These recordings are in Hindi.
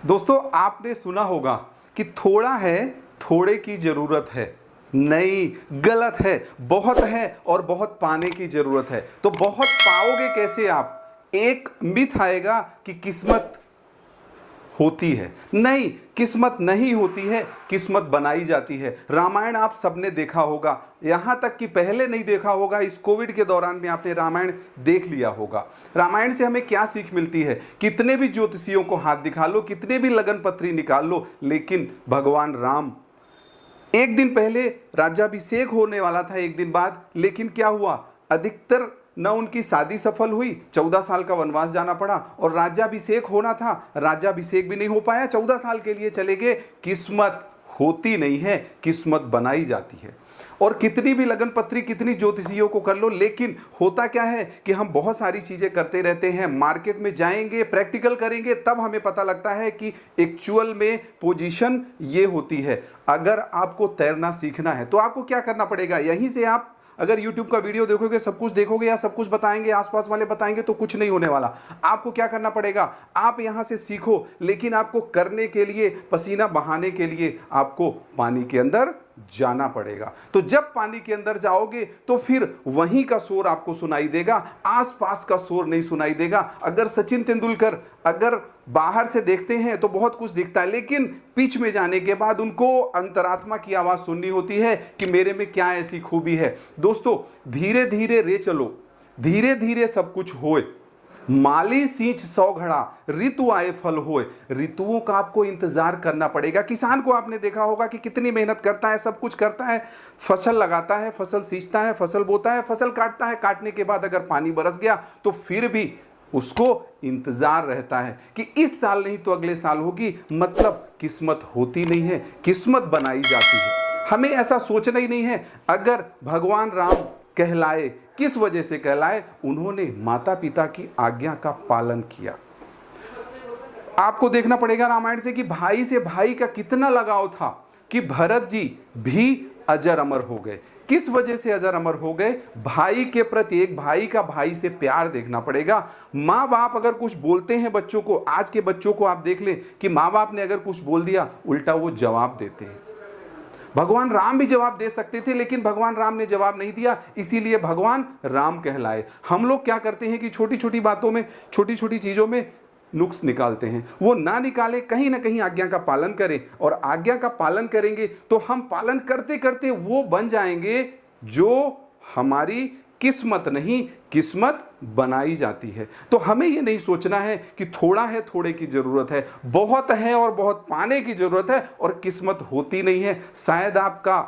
दोस्तों आपने सुना होगा कि थोड़ा है थोड़े की जरूरत है। नहीं, गलत है। बहुत है और बहुत पाने की जरूरत है। तो बहुत पाओगे कैसे आप? एक मिथ आएगा कि किस्मत होती है। नहीं, किस्मत नहीं होती है, किस्मत बनाई जाती है। रामायण आप सबने देखा होगा, यहां तक कि पहले नहीं देखा होगा, इस कोविड के दौरान में आपने रामायण देख लिया होगा। रामायण से हमें क्या सीख मिलती है? कितने भी ज्योतिषियों को हाथ दिखा लो, कितने भी लगन पत्री निकाल लो, लेकिन भगवान राम, एक दिन पहले राज्याभिषेक होने वाला था, एक दिन बाद, लेकिन क्या हुआ? अधिकतर न उनकी शादी सफल हुई, 14 साल का वनवास जाना पड़ा, और राज्याभिषेक होना था, राज्याभिषेक भी नहीं हो पाया, 14 साल के लिए चले गए। किस्मत होती नहीं है, किस्मत बनाई जाती है। और कितनी भी लगन पत्री, कितनी ज्योतिषियों को कर लो, लेकिन होता क्या है कि हम बहुत सारी चीजें करते रहते हैं। मार्केट में जाएंगे, प्रैक्टिकल करेंगे, तब हमें पता लगता है कि एक्चुअल में पोजीशन ये होती है। अगर आपको तैरना सीखना है तो आपको क्या करना पड़ेगा? यहीं से आप अगर YouTube का वीडियो देखोगे, सब कुछ देखोगे या सब कुछ बताएंगे, आसपास वाले बताएंगे, तो कुछ नहीं होने वाला। आपको क्या करना पड़ेगा? आप यहां से सीखो, लेकिन आपको करने के लिए, पसीना बहाने के लिए आपको पानी के अंदर जाना पड़ेगा। तो जब पानी के अंदर जाओगे तो फिर वहीं का शोर आपको सुनाई देगा, आसपास का शोर नहीं सुनाई देगा। अगर सचिन तेंदुलकर अगर बाहर से देखते हैं तो बहुत कुछ दिखता है, लेकिन पिच में जाने के बाद उनको अंतरात्मा की आवाज सुननी होती है कि मेरे में क्या ऐसी खूबी है। दोस्तों, धीरे धीरे रे चलो, धीरे धीरे सब कुछ होए। माली सींच 100 घड़ा, ऋतु आए फल होए। ऋतुओं का आपको इंतजार करना पड़ेगा। किसान को आपने देखा होगा कि कितनी मेहनत करता है, सब कुछ करता है, फसल लगाता है, फसल सींचता है, फसल बोता है, फसल काटता है, काटने के बाद अगर पानी बरस गया तो फिर भी उसको इंतजार रहता है कि इस साल नहीं तो अगले साल होगी। मतलब किस्मत होती नहीं है, किस्मत बनाई जाती है। हमें ऐसा सोचना ही नहीं है। अगर भगवान राम कहलाए, किस वजह से कहलाए? उन्होंने माता पिता की आज्ञा का पालन किया। आपको देखना पड़ेगा रामायण से कि भाई से भाई का कितना लगाव था कि भरत जी भी अजर अमर हो गए। किस वजह से अजर अमर हो गए? भाई के प्रति, एक भाई का भाई से प्यार देखना पड़ेगा। माँ बाप अगर कुछ बोलते हैं बच्चों को, आज के बच्चों को आप देख लें कि माँ बाप ने अगर कुछ बोल दिया, उल्टा वो जवाब देते हैं। भगवान राम भी जवाब दे सकते थे, लेकिन भगवान राम ने जवाब नहीं दिया, इसीलिए भगवान राम कहलाए। हम लोग क्या करते हैं कि छोटी छोटी बातों में, छोटी छोटी चीजों में नुक्स निकालते हैं। वो ना निकाले, कहीं ना कहीं आज्ञा का पालन करें, और आज्ञा का पालन करेंगे तो हम पालन करते करते वो बन जाएंगे जो हमारी किस्मत नहीं, किस्मत बनाई जाती है। तो हमें ये नहीं सोचना है कि थोड़ा है थोड़े की जरूरत है, बहुत है और बहुत पाने की जरूरत है, और किस्मत होती नहीं है। शायद आपका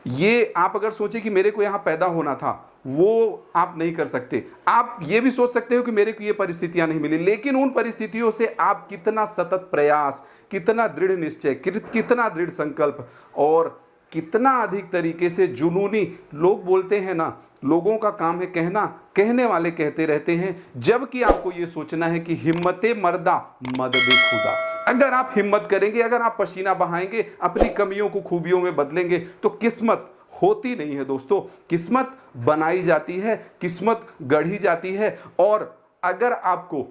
ये, आप अगर सोचे कि मेरे को यहां पैदा होना था, वो आप नहीं कर सकते। आप ये भी सोच सकते हो कि मेरे को ये परिस्थितियां नहीं मिली, लेकिन उन परिस्थितियों से आप कितना सतत प्रयास, कितना दृढ़ निश्चय, कितना दृढ़ संकल्प, और कितना अधिक तरीके से जुनूनी। लोग बोलते हैं ना, लोगों का काम है कहना, कहने वाले कहते रहते हैं, जबकि आपको ये सोचना है कि हिम्मते मर्दा मदद खुदा। अगर आप हिम्मत करेंगे, अगर आप पसीना बहाएंगे, अपनी कमियों को खूबियों में बदलेंगे, तो किस्मत होती नहीं है दोस्तों, किस्मत बनाई जाती है, किस्मत गढ़ी जाती है। और अगर आपको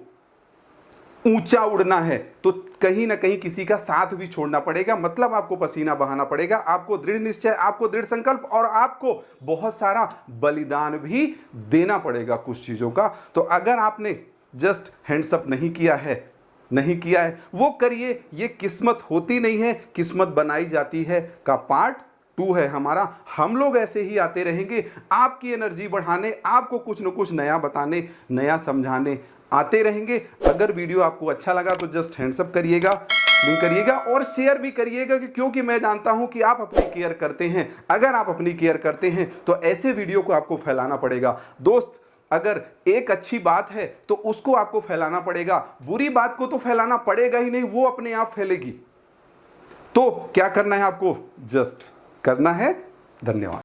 ऊंचा उड़ना है तो कहीं ना कहीं किसी का साथ भी छोड़ना पड़ेगा। मतलब आपको पसीना बहाना पड़ेगा, आपको दृढ़ निश्चय, आपको दृढ़ संकल्प, और आपको बहुत सारा बलिदान भी देना पड़ेगा कुछ चीजों का। तो अगर आपने जस्ट हैंड्स अप नहीं किया है, वो करिए। ये किस्मत होती नहीं है, किस्मत बनाई जाती है का पार्ट 2 है हमारा। हम लोग ऐसे ही आते रहेंगे, आपकी एनर्जी बढ़ाने, आपको कुछ न कुछ नया बताने, नया समझाने आते रहेंगे। अगर वीडियो आपको अच्छा लगा तो जस्ट हैंड्स अप करिएगा, लिंक करिएगा और शेयर भी करिएगा, क्योंकि मैं जानता हूं कि आप अपनी केयर करते हैं। अगर आप अपनी केयर करते हैं तो ऐसे वीडियो को आपको फैलाना पड़ेगा। दोस्त, अगर एक अच्छी बात है तो उसको आपको फैलाना पड़ेगा, बुरी बात को तो फैलाना पड़ेगा ही नहीं, वो अपने आप फैलेगी। तो क्या करना है आपको? जस्ट करना है। धन्यवाद।